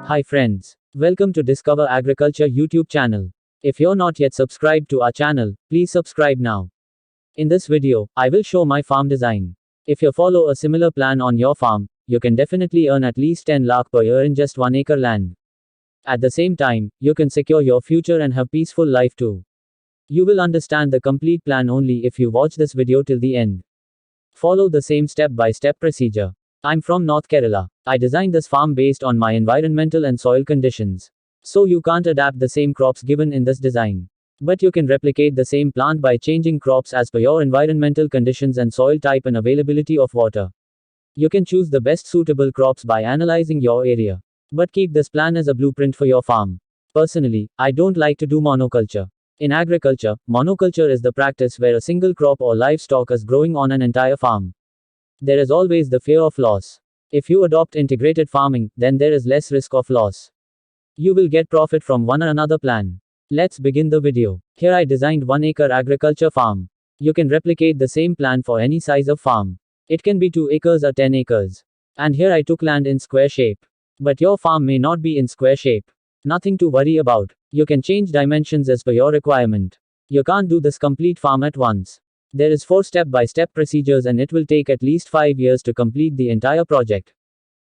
Hi friends. Welcome to Discover Agriculture YouTube channel. If you're not yet subscribed to our channel, please subscribe now. In this video, I will show my farm design. If you follow a similar plan on your farm, you can definitely earn at least 10 lakh per year in just 1 acre land. At the same time, you can secure your future and have peaceful life too. You will understand the complete plan only if you watch this video till the end. Follow the same step-by-step procedure. I'm from North Kerala. I designed this farm based on my environmental and soil conditions. So you can't adapt the same crops given in this design. But you can replicate the same plant by changing crops as per your environmental conditions and soil type and availability of water. You can choose the best suitable crops by analyzing your area. But keep this plan as a blueprint for your farm. Personally, I don't like to do monoculture. In agriculture, monoculture is the practice where a single crop or livestock is growing on an entire farm. There is always the fear of loss. If you adopt integrated farming, then there is less risk of loss. You will get profit from one or another plan. Let's begin the video. Here I designed 1 acre agriculture farm. You can replicate the same plan for any size of farm. It can be 2 acres or 10 acres. And here I took land in square shape. But your farm may not be in square shape. Nothing to worry about. You can change dimensions as per your requirement. You can't do this complete farm at once. There is 4 step-by-step procedures and it will take at least 5 years to complete the entire project.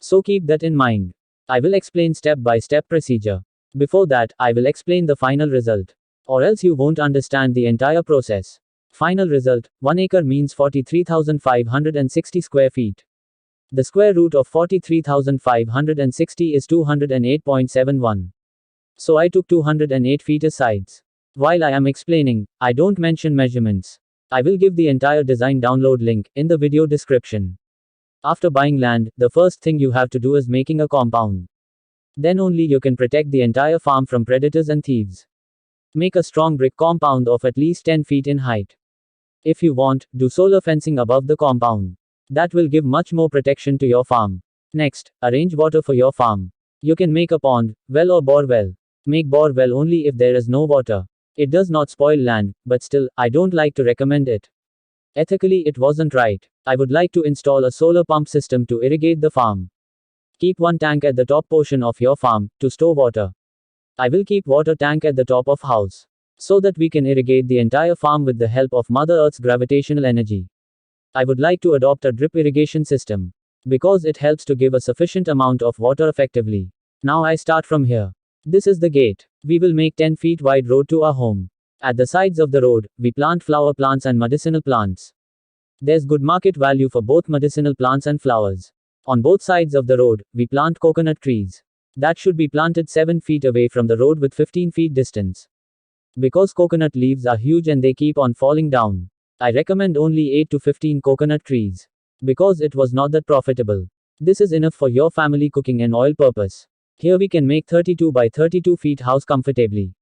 So keep that in mind. I will explain step-by-step procedure. Before that, I will explain the final result. Or else you won't understand the entire process. Final result, 1 acre means 43,560 square feet. The square root of 43,560 is 208.71. So I took 208 feet as sides. While I am explaining, I don't mention measurements. I will give the entire design download link in the video description. After buying land, the first thing you have to do is making a compound. Then only you can protect the entire farm from predators and thieves. Make a strong brick compound of at least 10 feet in height. If you want, do solar fencing above the compound. That will give much more protection to your farm. Next, arrange water for your farm. You can make a pond, well or bore well. Make bore well only if there is no water. It does not spoil land, but still, I don't like to recommend it. Ethically, it wasn't right. I would like to install a solar pump system to irrigate the farm. Keep one tank at the top portion of your farm, to store water. I will keep water tank at the top of house. So that we can irrigate the entire farm with the help of Mother Earth's gravitational energy. I would like to adopt a drip irrigation system. Because it helps to give a sufficient amount of water effectively. Now I start from here. This is the gate. We will make 10 feet wide road to our home. At the sides of the road, we plant flower plants and medicinal plants. There's good market value for both medicinal plants and flowers. On both sides of the road, we plant coconut trees. That should be planted 7 feet away from the road with 15 feet distance. Because coconut leaves are huge and they keep on falling down. I recommend only 8 to 15 coconut trees. Because it was not that profitable. This is enough for your family cooking and oil purpose. Here we can make 32 by 32 feet house comfortably.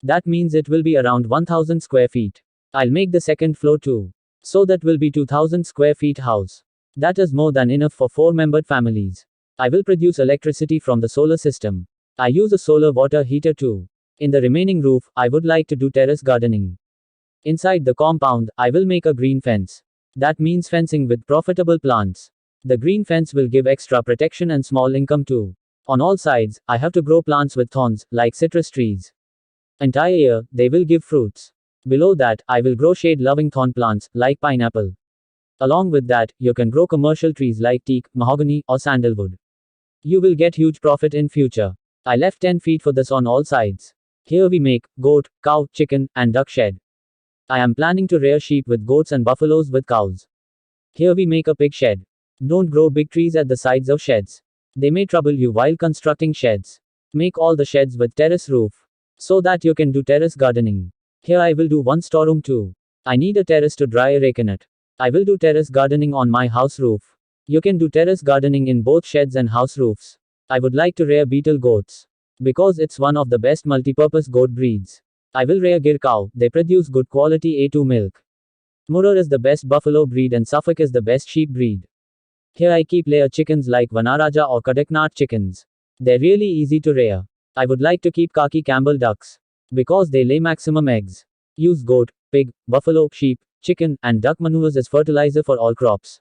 That means it will be around 1000 square feet. I'll make the second floor too. So that will be 2000 square feet house. That is more than enough for 4-membered families. I will produce electricity from the solar system. I use a solar water heater too. In the remaining roof, I would like to do terrace gardening. Inside the compound, I will make a green fence. That means fencing with profitable plants. The green fence will give extra protection and small income too. On all sides, I have to grow plants with thorns, like citrus trees. Entire year, they will give fruits. Below that, I will grow shade-loving thorn plants, like pineapple. Along with that, you can grow commercial trees like teak, mahogany, or sandalwood. You will get huge profit in future. I left 10 feet for this on all sides. Here we make goat, cow, chicken, and duck shed. I am planning to rear sheep with goats and buffaloes with cows. Here we make a pig shed. Don't grow big trees at the sides of sheds. They may trouble you while constructing sheds. Make all the sheds with terrace roof. So that you can do terrace gardening. Here I will do one storeroom too. I need a terrace to dry a arecanut. I will do terrace gardening on my house roof. You can do terrace gardening in both sheds and house roofs. I would like to rear beetle goats. Because it's one of the best multi-purpose goat breeds. I will rear Gir cow, they produce good quality A2 milk. Murrah is the best buffalo breed and Suffolk is the best sheep breed. Here I keep layer chickens like Vanaraja or Kadaknat chickens. They're really easy to rear. I would like to keep Khaki Campbell ducks. Because they lay maximum eggs. Use goat, pig, buffalo, sheep, chicken, and duck manures as fertilizer for all crops.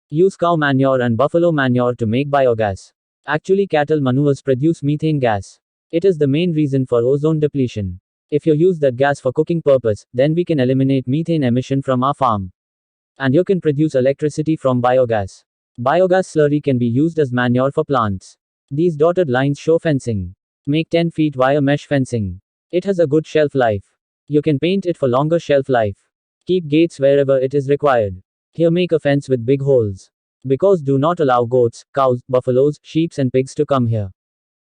Use cow manure and buffalo manure to make biogas. Actually, cattle manures produce methane gas. It is the main reason for ozone depletion. If you use that gas for cooking purpose, then we can eliminate methane emission from our farm. And you can produce electricity from biogas. Biogas slurry can be used as manure for plants. These dotted lines show fencing. Make 10 feet wire mesh fencing. It has a good shelf life. You can paint it for longer shelf life. Keep gates wherever it is required. Here make a fence with big holes. Because do not allow goats, cows, buffaloes, sheep and pigs to come here.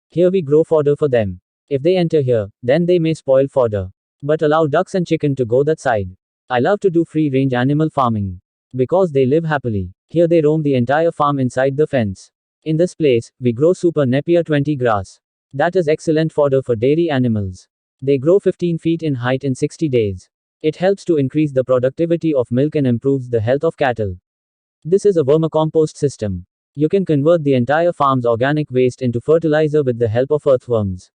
Here we grow fodder for them. If they enter here, then they may spoil fodder. But allow ducks and chicken to go that side. I love to do free range animal farming. Because they live happily. Here they roam the entire farm inside the fence. In this place, we grow Super Napier 20 grass. That is excellent fodder for dairy animals. They grow 15 feet in height in 60 days. It helps to increase the productivity of milk and improves the health of cattle. This is a vermicompost system. You can convert the entire farm's organic waste into fertilizer with the help of earthworms.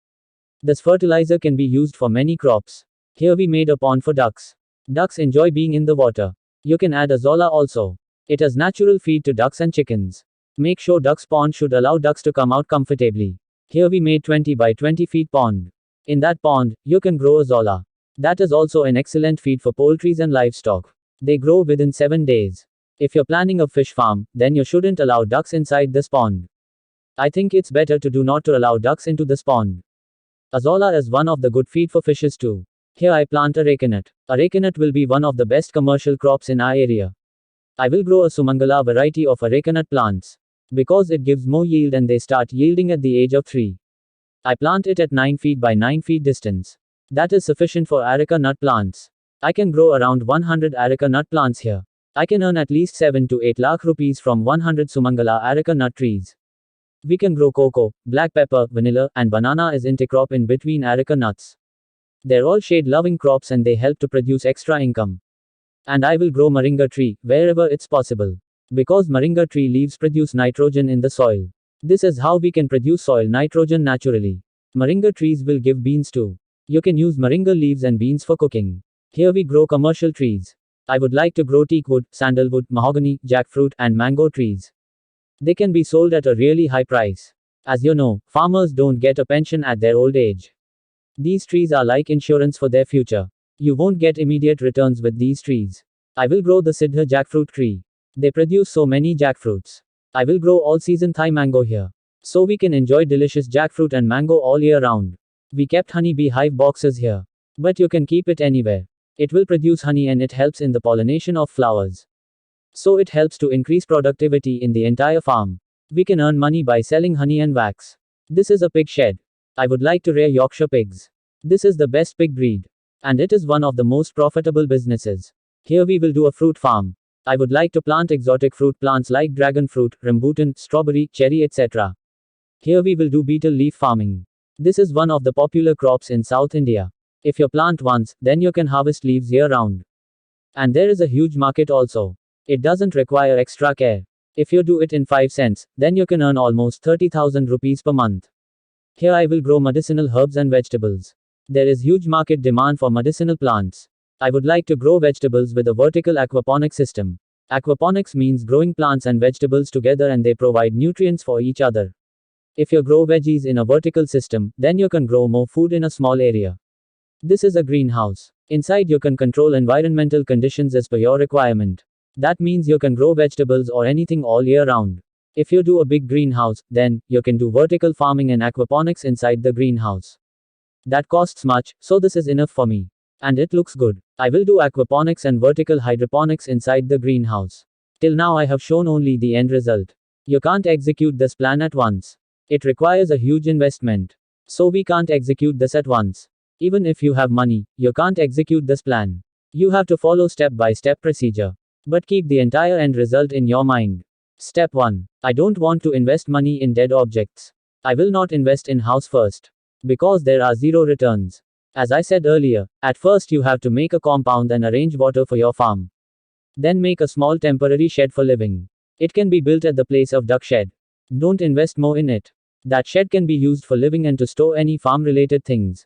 This fertilizer can be used for many crops. Here we made a pond for ducks. Ducks enjoy being in the water. You can add a zola also. It has natural feed to ducks and chickens. Make sure ducks pond should allow ducks to come out comfortably. Here we made 20 by 20 feet pond. In that pond, you can grow a zola. That is also an excellent feed for poultry and livestock. They grow within 7 days. If you're planning a fish farm, then you shouldn't allow ducks inside this pond. I think it's better to do not to allow ducks into this pond. Azolla is one of the good feed for fishes too. Here I plant arecanut. Arecanut will be one of the best commercial crops in our area. I will grow a Sumangala variety of arecanut plants. Because it gives more yield and they start yielding at the age of 3. I plant it at 9 feet by 9 feet distance. That is sufficient for areca nut plants. I can grow around 100 areca nut plants here. I can earn at least 7 to 8 lakh rupees from 100 Sumangala areca nut trees. We can grow cocoa, black pepper, vanilla, and banana as intercrop in between areca nuts. They're all shade-loving crops and they help to produce extra income. And I will grow moringa tree, wherever it's possible. Because moringa tree leaves produce nitrogen in the soil. This is how we can produce soil nitrogen naturally. Moringa trees will give beans too. You can use moringa leaves and beans for cooking. Here we grow commercial trees. I would like to grow teakwood, sandalwood, mahogany, jackfruit, and mango trees. They can be sold at a really high price. As you know, farmers don't get a pension at their old age. These trees are like insurance for their future. You won't get immediate returns with these trees. I will grow the Siddha jackfruit tree. They produce so many jackfruits. I will grow all season Thai mango here. So we can enjoy delicious jackfruit and mango all year round. We kept honeybee hive boxes here. But you can keep it anywhere. It will produce honey and it helps in the pollination of flowers. So it helps to increase productivity in the entire farm. We can earn money by selling honey and wax. This is a pig shed. I would like to rear Yorkshire pigs. This is the best pig breed. And it is one of the most profitable businesses. Here we will do a fruit farm. I would like to plant exotic fruit plants like dragon fruit, rambutan, strawberry, cherry, etc. Here we will do betel leaf farming. This is one of the popular crops in South India. If you plant once, then you can harvest leaves year round. And there is a huge market also. It doesn't require extra care. If you do it in 5 cents, then you can earn almost 30,000 rupees per month. Here I will grow medicinal herbs and vegetables. There is huge market demand for medicinal plants. I would like to grow vegetables with a vertical aquaponics system. Aquaponics means growing plants and vegetables together and they provide nutrients for each other. If you grow veggies in a vertical system, then you can grow more food in a small area. This is a greenhouse. Inside you can control environmental conditions as per your requirement. That means you can grow vegetables or anything all year round. If you do a big greenhouse, then you can do vertical farming and aquaponics inside the greenhouse. That costs much, so this is enough for me. And it looks good. I will do aquaponics and vertical hydroponics inside the greenhouse. Till now I have shown only the end result. You can't execute this plan at once. It requires a huge investment. So we can't execute this at once. Even if you have money, you can't execute this plan. You have to follow step-by-step procedure. But keep the entire end result in your mind. Step 1. I don't want to invest money in dead objects. I will not invest in house first. Because there are zero returns. As I said earlier, at first you have to make a compound and arrange water for your farm. Then make a small temporary shed for living. It can be built at the place of duck shed. Don't invest more in it. That shed can be used for living and to store any farm-related things.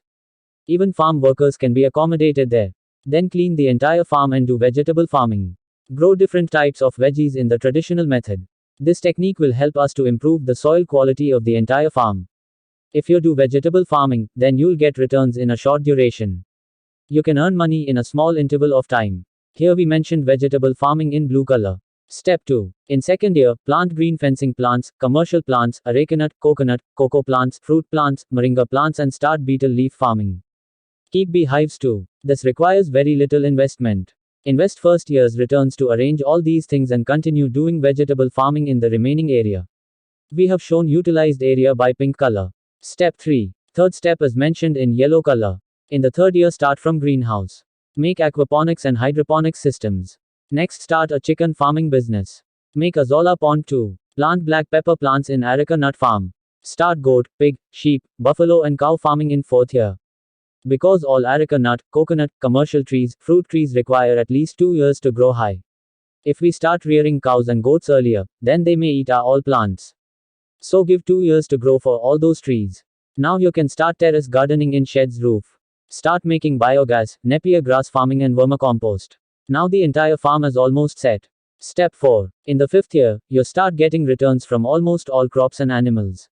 Even farm workers can be accommodated there. Then clean the entire farm and do vegetable farming. Grow different types of veggies in the traditional method. This technique will help us to improve the soil quality of the entire farm. If you do vegetable farming, then you'll get returns in a short duration. You can earn money in a small interval of time. Here we mentioned vegetable farming in blue color. Step 2. In second year, plant green fencing plants, commercial plants, arecanut, coconut, cocoa plants, fruit plants, moringa plants and start beetle leaf farming. Keep beehives too. This requires very little investment. Invest first year's returns to arrange all these things and continue doing vegetable farming in the remaining area. We have shown utilized area by pink color. Step 3. Third step is mentioned in yellow color. In the third year, start from greenhouse. Make aquaponics and hydroponics systems. Next, start a chicken farming business. Make a zola pond too. Plant black pepper plants in areca nut farm. Start goat, pig, sheep, buffalo and cow farming in fourth year. Because all areca nut, coconut, commercial trees, fruit trees require at least 2 years to grow high. If we start rearing cows and goats earlier, then they may eat our all plants. So give 2 years to grow for all those trees. Now you can start terrace gardening in shed's roof. Start making biogas, Napier grass farming and vermicompost. Now the entire farm is almost set. Step 4. In the fifth year, you start getting returns from almost all crops and animals.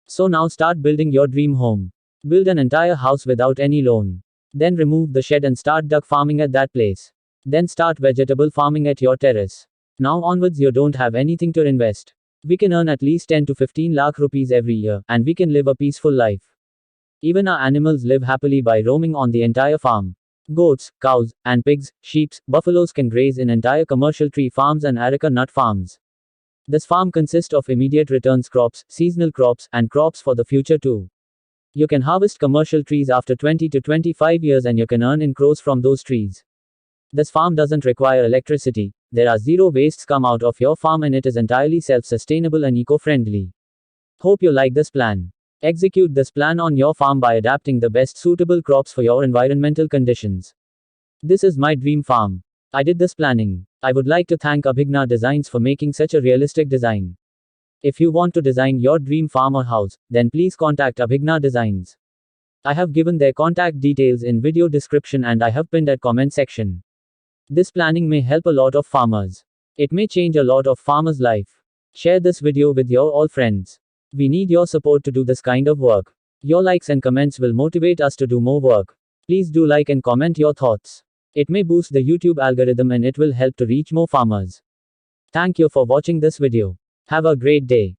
So now start building your dream home. Build an entire house without any loan. Then remove the shed and start duck farming at that place. Then start vegetable farming at your terrace. Now onwards you don't have anything to invest. We can earn at least 10 to 15 lakh rupees every year, and we can live a peaceful life. Even our animals live happily by roaming on the entire farm. Goats, cows, and pigs, sheep, buffaloes can graze in entire commercial tree farms and areca nut farms. This farm consists of immediate returns crops, seasonal crops, and crops for the future too. You can harvest commercial trees after 20 to 25 years and you can earn in crores from those trees. This farm doesn't require electricity. There are zero wastes come out of your farm and it is entirely self-sustainable and eco-friendly. Hope you like this plan. Execute this plan on your farm by adapting the best suitable crops for your environmental conditions. This is my dream farm. I did this planning. I would like to thank Abhigna Designs for making such a realistic design. If you want to design your dream farm or house, then please contact Abhigna Designs. I have given their contact details in video description and I have pinned at comment section. This planning may help a lot of farmers. It may change a lot of farmers' life. Share this video with your all friends. We need your support to do this kind of work. Your likes and comments will motivate us to do more work. Please do like and comment your thoughts. It may boost the YouTube algorithm and it will help to reach more farmers. Thank you for watching this video. Have a great day.